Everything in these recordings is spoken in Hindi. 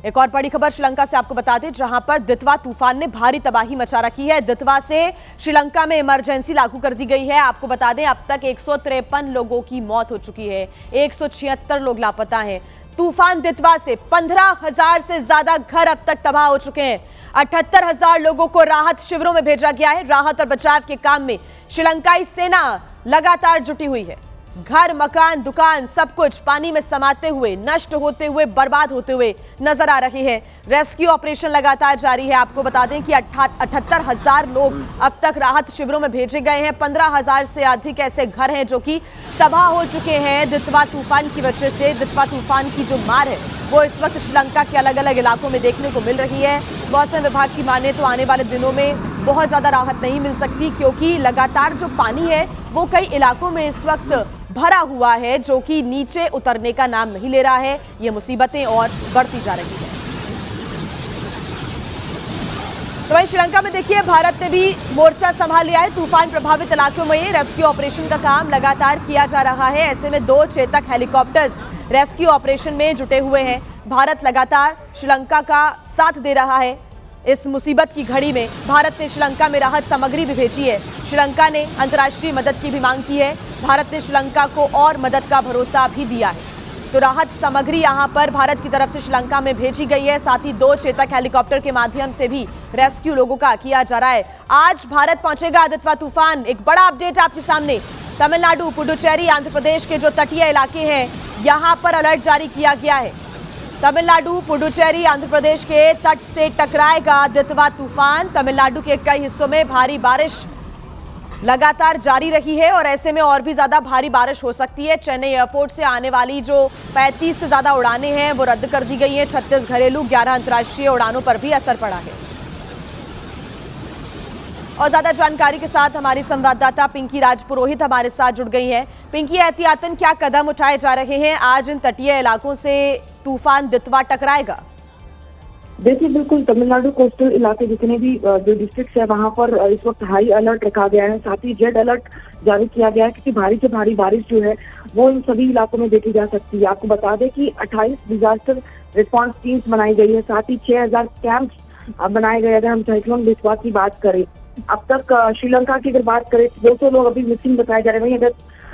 एक और बड़ी खबर श्रीलंका से आपको बता दें, जहां पर दितवा तूफान ने भारी तबाही मचा रखी है। दितवा से श्रीलंका में इमरजेंसी लागू कर दी गई है। आपको बता दें, अब तक 153 लोगों की मौत हो चुकी है, 176 लोग लापता हैं। तूफान दितवा से 15,000 से ज्यादा घर अब तक तबाह हो चुके हैं। 78,000 लोगों को राहत शिविरों में भेजा गया है। राहत और बचाव के काम में श्रीलंकाई सेना लगातार जुटी हुई है। घर, मकान, दुकान सब कुछ पानी में समाते हुए, नष्ट होते हुए, बर्बाद होते हुए नजर आ रही है। रेस्क्यू ऑपरेशन लगातार जारी है। आपको बता दें कि 78,000 लोग अब तक राहत शिविरों में भेजे गए हैं। 15,000 से अधिक ऐसे घर हैं जो कि तबाह हो चुके हैं दितवा तूफान की वजह से। दितवा तूफान की जो मार है वो इस वक्त श्रीलंका के अलग अलग इलाकों में देखने को मिल रही है। मौसम विभाग की माने तो आने वाले दिनों में बहुत ज्यादा राहत नहीं मिल सकती, क्योंकि लगातार जो पानी है वो कई इलाकों में इस वक्त भरा हुआ है, जो कि नीचे उतरने का नाम नहीं ले रहा है। ये मुसीबतें और बढ़ती जा रही है। तो वहीं श्रीलंका में देखिए, भारत ने भी मोर्चा संभाल लिया है। तूफान प्रभावित इलाकों में रेस्क्यू ऑपरेशन का काम लगातार किया जा रहा है। ऐसे में 2 चेतक हेलीकॉप्टर्स रेस्क्यू ऑपरेशन में जुटे हुए हैं। भारत लगातार श्रीलंका का साथ दे रहा है। इस मुसीबत की घड़ी में भारत ने श्रीलंका में राहत सामग्री भी भेजी है। श्रीलंका ने अंतर्राष्ट्रीय मदद की भी मांग की है। भारत ने श्रीलंका को और मदद का भरोसा भी दिया है। तो राहत सामग्री यहां पर भारत की तरफ से श्रीलंका में भेजी गई है। साथ ही 2 चेतक हेलीकॉप्टर के माध्यम से भी रेस्क्यू लोगों का किया जा रहा है। आज भारत पहुंचेगा दितवा तूफान। एक बड़ा अपडेट आपके सामने, तमिलनाडु, पुडुचेरी, आंध्र प्रदेश के जो तटीय इलाके हैं यहां पर अलर्ट जारी किया गया है। तमिलनाडु, पुडुचेरी, आंध्र प्रदेश के तट से टकराएगा दितवा तूफान। तमिलनाडु के कई हिस्सों में भारी बारिश लगातार जारी रही है और ऐसे में और भी ज्यादा भारी बारिश हो सकती है। चेन्नई एयरपोर्ट से आने वाली जो 35 से ज्यादा उड़ानें हैं वो रद्द कर दी गई हैं। 36 घरेलू, 11 अंतर्राष्ट्रीय उड़ानों पर भी असर पड़ा है। और ज्यादा जानकारी के साथ हमारी संवाददाता पिंकी राजपुरोहित हमारे साथ जुड़ गई हैं। पिंकी, एहतियातन क्या कदम उठाए जा रहे हैं? आज इन तटीय इलाकों से तूफान दितवा टकराएगा। देखिए, बिल्कुल तमिलनाडु कोस्टल इलाके जितने भी जो डिस्ट्रिक्ट है वहां पर इस वक्त हाई अलर्ट रखा गया है। साथ ही रेड अलर्ट जारी किया गया है, क्योंकि भारी से भारी बारिश जो है वो इन सभी इलाकों में देखी जा सकती है। आपको बता दें कि 28 डिजास्टर रिस्पांस टीम्स बनाई गई है। साथ ही 6,000 कैंप्स बनाए गए। अगर हम साइक्लोन दितवा की बात करें, अब तक श्रीलंका की अगर बात करें 200 लोग अभी मिसिंग बताए जा रहे हैं। अगर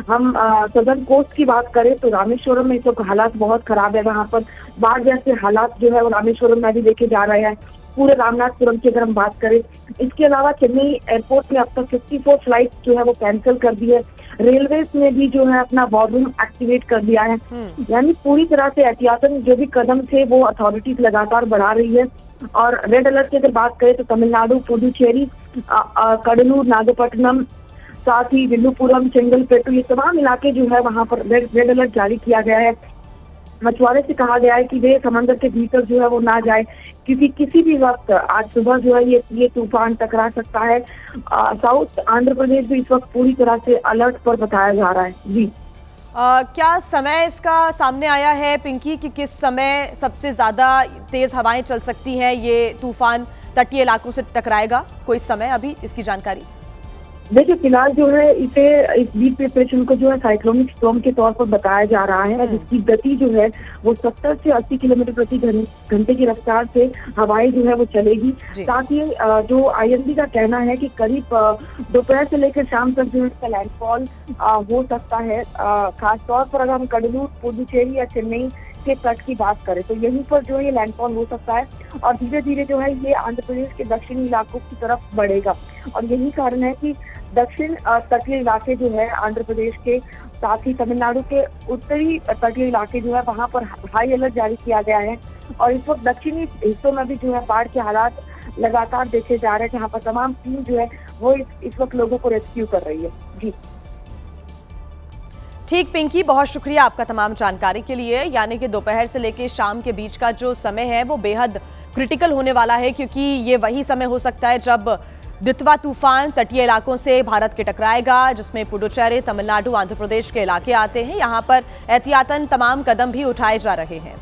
हम सदर्न कोस्ट की बात करें तो रामेश्वरम में इस वक्त हालात बहुत खराब है। वहां पर बाढ़ जैसे हालात जो है वो रामेश्वरम में भी देखे जा रहे हैं। पूरे रामनाथपुरम की अगर हम बात करें, इसके अलावा चेन्नई एयरपोर्ट में अब तक 54 फ्लाइट जो है वो कैंसिल कर दी है। रेलवेज ने भी जो है अपना वॉर रूम एक्टिवेट कर दिया है। यानी पूरी तरह से एहतियातन जो भी कदम थे वो अथॉरिटीज लगातार बढ़ा रही है। और रेड अलर्ट की अगर बात करें तो तमिलनाडु, पुडुचेरी, कडलूर, नागपट्टनम, साथ ही विल्लुपुरम, चेंगलपेट्टू, ये तमाम इलाके जो है वहां पर रेड अलर्ट जारी किया गया है। मछुआरे से कहा गया है कि वे समंदर के भीतर जो है वो ना जाए, क्योंकि किसी भी वक्त आज सुबह जो है ये तूफान टकरा सकता है। साउथ आंध्र प्रदेश भी इस वक्त पूरी तरह से अलर्ट पर बताया जा रहा है। जी, क्या समय इसका सामने आया है पिंकी कि किस समय सबसे ज्यादा तेज हवाएं चल सकती हैं? ये तूफान तटीय इलाकों से टकराएगा, कोई समय अभी इसकी जानकारी? देखिए, फिलहाल जो है इस डीप प्रिपरेशन को जो है साइक्लोनिक स्टॉर्म के तौर पर बताया जा रहा है, जिसकी गति जो है वो 70 से 80 किलोमीटर प्रति घंटे की रफ्तार से हवाएं जो है वो चलेगी। साथ ही जो IMD का कहना है कि करीब दोपहर से लेकर शाम तक जो इसका लैंडफॉल हो सकता है। खासतौर पर अगर हम कडलूर, पुडुचेरी या चेन्नई के तट की बात करें तो यहीं पर जो है ये लैंडफॉल हो सकता है और धीरे धीरे जो है ये आंध्र प्रदेश के दक्षिणी इलाकों की तरफ बढ़ेगा। और यही कारण है कि दक्षिण तटीय इलाके जो है आंध्र प्रदेश के, साथ ही तमिलनाडु के उत्तरी तटीय इलाके जो है वहां पर हाई अलर्ट जारी किया गया है। और इस वक्त दक्षिणी हिस्सों में भी जो है बाढ़ के हालात लगातार देखे जा रहे हैं, जहाँ पर तमाम टीम जो है वो इस वक्त लोगों को रेस्क्यू कर रही है। जी ठीक पिंकी, बहुत शुक्रिया आपका तमाम जानकारी के लिए। यानी कि दोपहर से लेकर शाम के बीच का जो समय है वो बेहद क्रिटिकल होने वाला है, क्योंकि ये वही समय हो सकता है जब दितवा तूफान तटीय इलाकों से भारत के टकराएगा, जिसमें पुडुचेरी, तमिलनाडु, आंध्र प्रदेश के इलाके आते हैं। यहाँ पर एहतियातन तमाम कदम भी उठाए जा रहे हैं।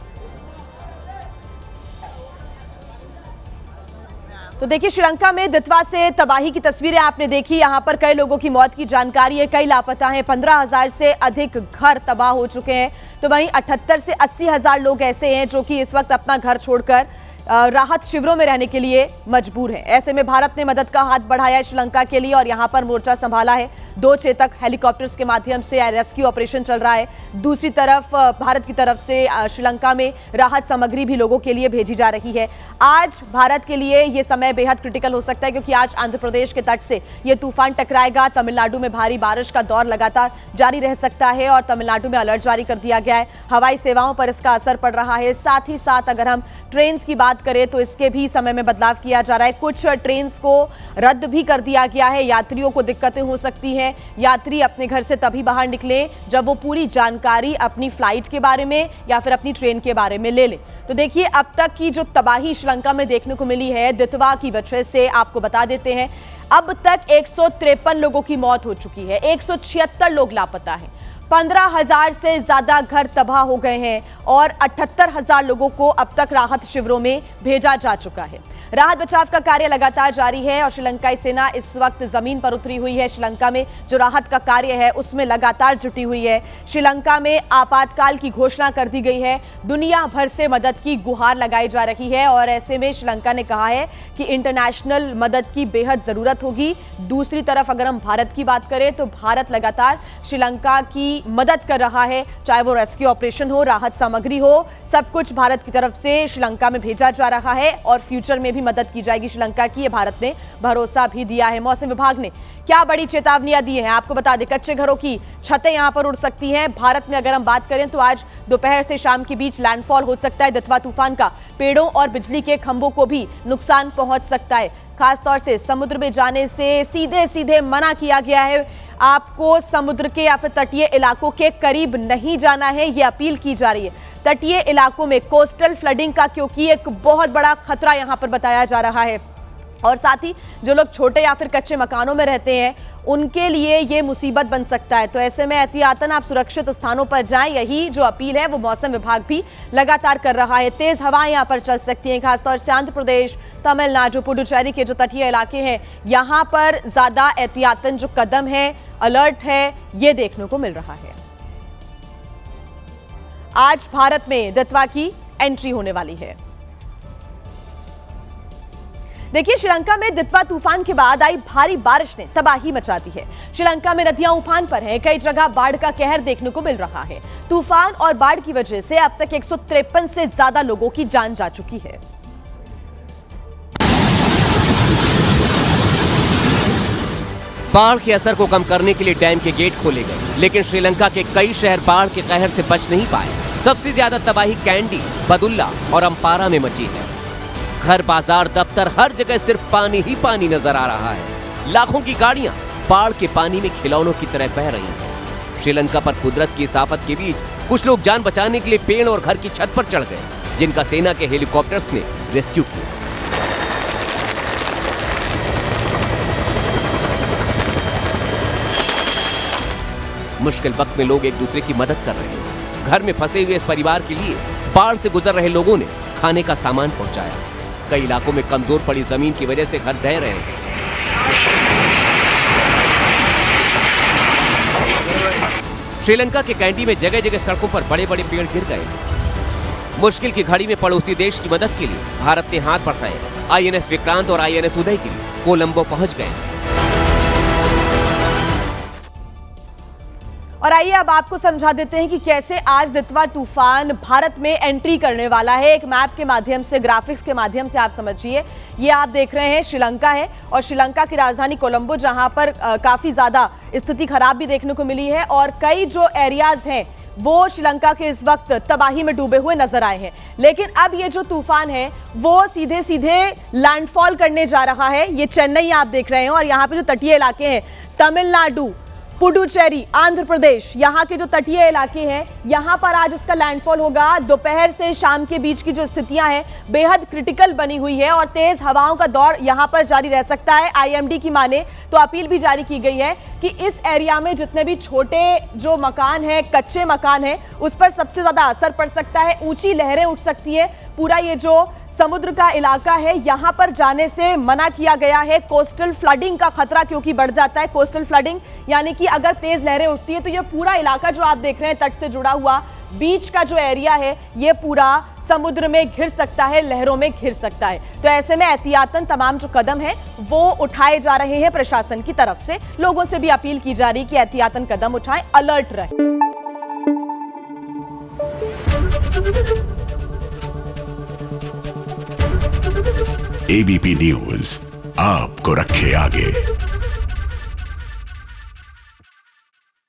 तो देखिए, श्रीलंका में दित्वा से तबाही की तस्वीरें आपने देखी। यहां पर कई लोगों की मौत की जानकारी है, कई लापता हैं, 15,000 से अधिक घर तबाह हो चुके हैं। तो वहीं 78 से 80,000 लोग ऐसे हैं जो कि इस वक्त अपना घर छोड़कर राहत शिविरों में रहने के लिए मजबूर हैं। ऐसे में भारत ने मदद का हाथ बढ़ाया है श्रीलंका के लिए और यहां पर मोर्चा संभाला है। 2 चेतक हेलीकॉप्टर्स के माध्यम से रेस्क्यू ऑपरेशन चल रहा है। दूसरी तरफ भारत की तरफ से श्रीलंका में राहत सामग्री भी लोगों के लिए भेजी जा रही है। आज भारत के लिए ये समय बेहद क्रिटिकल हो सकता है क्योंकि आज आंध्र प्रदेश के तट से ये तूफान टकराएगा। तमिलनाडु में भारी बारिश का दौर लगातार जारी रह सकता है और तमिलनाडु में अलर्ट जारी कर दिया गया है। हवाई सेवाओं पर इसका असर पड़ रहा है। साथ ही साथ अगर हम ट्रेन की बात करें तो इसके भी समय में बदलाव किया जा रहा है। कुछ ट्रेन को रद्द भी कर दिया गया है। यात्रियों को दिक्कतें हो सकती हैं। यात्री अपने घर से तभी बाहर निकले जब वो पूरी जानकारी अपनी फ्लाइट के बारे में या फिर अपनी ट्रेन के बारे में ले ले। तो देखिए, अब तक की जो तबाही श्रीलंका में देखने को मिली है दित्वा की वजह से, आपको बता देते हैं अब तक 153 लोगों की मौत हो चुकी है, 176 लोग लापता हैं, 15,000 से ज्यादा घर तबाह हो गए हैं और 78,000 लोगों को अब तक राहत शिविरों में भेजा जा चुका है। राहत बचाव का कार्य लगातार जारी है और श्रीलंकाई सेना इस वक्त जमीन पर उतरी हुई है। श्रीलंका में जो राहत का कार्य है उसमें लगातार जुटी हुई है। श्रीलंका में आपातकाल की घोषणा कर दी गई है। दुनिया भर से मदद की गुहार लगाई जा रही है और ऐसे में श्रीलंका ने कहा है कि इंटरनेशनल मदद की बेहद जरूरत होगी। दूसरी तरफ अगर हम भारत की बात करें तो भारत लगातार श्रीलंका की मदद कर रहा है, चाहे वो रेस्क्यू ऑपरेशन हो, राहत सामग्री हो, सब कुछ भारत की तरफ से श्रीलंका में भेजा जा रहा है और फ्यूचर में भी मदद की जाएगी श्रीलंका की, ये भारत ने भरोसा भी दिया है। मौसम विभाग ने क्या बड़ी चेतावनियां दी हैं आपको बता दें। कच्चे घरों की छतें यहां पर उड़ सकती हैं। भारत में अगर हम बात करें तो आज दोपहर से शाम के बीच लैंडफॉल हो सकता है दित्वा तूफान का। पेड़ों और बिजली के खंभों को भी नुकसान पहुंच सकता है। खासतौर से समुद्र में जाने से सीधे सीधे मना किया गया है। आपको समुद्र के या फिर तटीय इलाकों के करीब नहीं जाना है, ये अपील की जा रही है। तटीय इलाकों में कोस्टल फ्लडिंग का क्योंकि एक बहुत बड़ा खतरा यहां पर बताया जा रहा है और साथ ही जो लोग छोटे या फिर कच्चे मकानों में रहते हैं उनके लिए ये मुसीबत बन सकता है। तो ऐसे में एहतियातन आप सुरक्षित स्थानों पर जाएं, यही जो अपील है वो मौसम विभाग भी लगातार कर रहा है। तेज हवाएं यहां पर चल सकती हैं, खासतौर से आंध्र प्रदेश, तमिलनाडु, पुडुचेरी के जो तटीय इलाके हैं यहां पर ज्यादा एहतियातन जो कदम है, अलर्ट है, ये देखने को मिल रहा है। आज भारत में दित्वा की एंट्री होने वाली है। देखिए, श्रीलंका में दित्वा तूफान के बाद आई भारी बारिश ने तबाही मचा दी है। श्रीलंका में नदियां उफान पर हैं, कई जगह बाढ़ का कहर देखने को मिल रहा है। तूफान और बाढ़ की वजह से अब तक 153 से ज्यादा लोगों की जान जा चुकी है। बाढ़ के असर को कम करने के लिए डैम के गेट खोले गए, लेकिन श्रीलंका के कई शहर बाढ़ के कहर से बच नहीं पाए। सबसे ज्यादा तबाही कैंडी, बदुल्ला और अम्पारा में मची है। घर, बाजार, दफ्तर, हर जगह सिर्फ पानी ही पानी नजर आ रहा है। लाखों की गाड़ियां बाढ़ के पानी में खिलौनों की तरह बह रही हैं। श्रीलंका पर कुदरत की इस आफत के बीच कुछ लोग जान बचाने के लिए पेड़ और घर की छत पर चढ़ गए, जिनका सेना के हेलीकॉप्टर्स ने रेस्क्यू किया। मुश्किल वक्त में लोग एक दूसरे की मदद कर रहे हैं। घर में फंसे हुए इस परिवार के लिए बाढ़ से गुजर रहे लोगों ने खाने का सामान पहुंचाया। कई इलाकों में कमजोर पड़ी जमीन की वजह से घर ढह रहे हैं। श्रीलंका के कैंडी में जगह जगह सड़कों पर बड़े बड़े पेड़ गिर गए। मुश्किल की घड़ी में पड़ोसी देश की मदद के लिए भारत ने हाथ बढ़ाए। आईएनएस विक्रांत और आईएनएस उदय के लिए कोलंबो पहुंच गए। और आइए अब आपको समझा देते हैं कि कैसे आज दित्वा तूफान भारत में एंट्री करने वाला है। एक मैप के माध्यम से, ग्राफिक्स के माध्यम से आप समझिए। ये आप देख रहे हैं श्रीलंका है और श्रीलंका की राजधानी कोलंबो, जहां पर काफी ज्यादा स्थिति खराब भी देखने को मिली है और कई जो एरियाज हैं वो श्रीलंका के इस वक्त तबाही में डूबे हुए नजर आए हैं। लेकिन अब ये जो तूफान है वो सीधे सीधे लैंडफॉल करने जा रहा है। ये चेन्नई आप देख रहे हैं और यहाँ पे जो तटीय इलाके हैं, तमिलनाडु, पुडुचेरी, आंध्र प्रदेश, यहाँ के जो तटीय इलाके हैं यहाँ पर आज इसका लैंडफॉल होगा। दोपहर से शाम के बीच की जो स्थितियां हैं बेहद क्रिटिकल बनी हुई है और तेज हवाओं का दौर यहाँ पर जारी रह सकता है। आईएमडी की माने तो अपील भी जारी की गई है कि इस एरिया में जितने भी छोटे जो मकान हैं, कच्चे मकान हैं, उस पर सबसे ज्यादा असर पड़ सकता है। ऊंची लहरें उठ सकती है। पूरा ये जो समुद्र का इलाका है, यहां पर जाने से मना किया गया है। कोस्टल फ्लडिंग का खतरा क्योंकि बढ़ जाता है। कोस्टल फ्लडिंग यानी कि अगर तेज लहरें उठती है तो ये पूरा इलाका जो आप देख रहे हैं तट से जुड़ा हुआ बीच का जो एरिया है ये पूरा समुद्र में घिर सकता है, लहरों में घिर सकता है। तो ऐसे में एहतियातन तमाम जो कदम है वो उठाए जा रहे हैं प्रशासन की तरफ से। लोगों से भी अपील की जा रही है कि एहतियातन कदम उठाएं, अलर्ट रहें। एबीपी न्यूज आपको रखे आगे।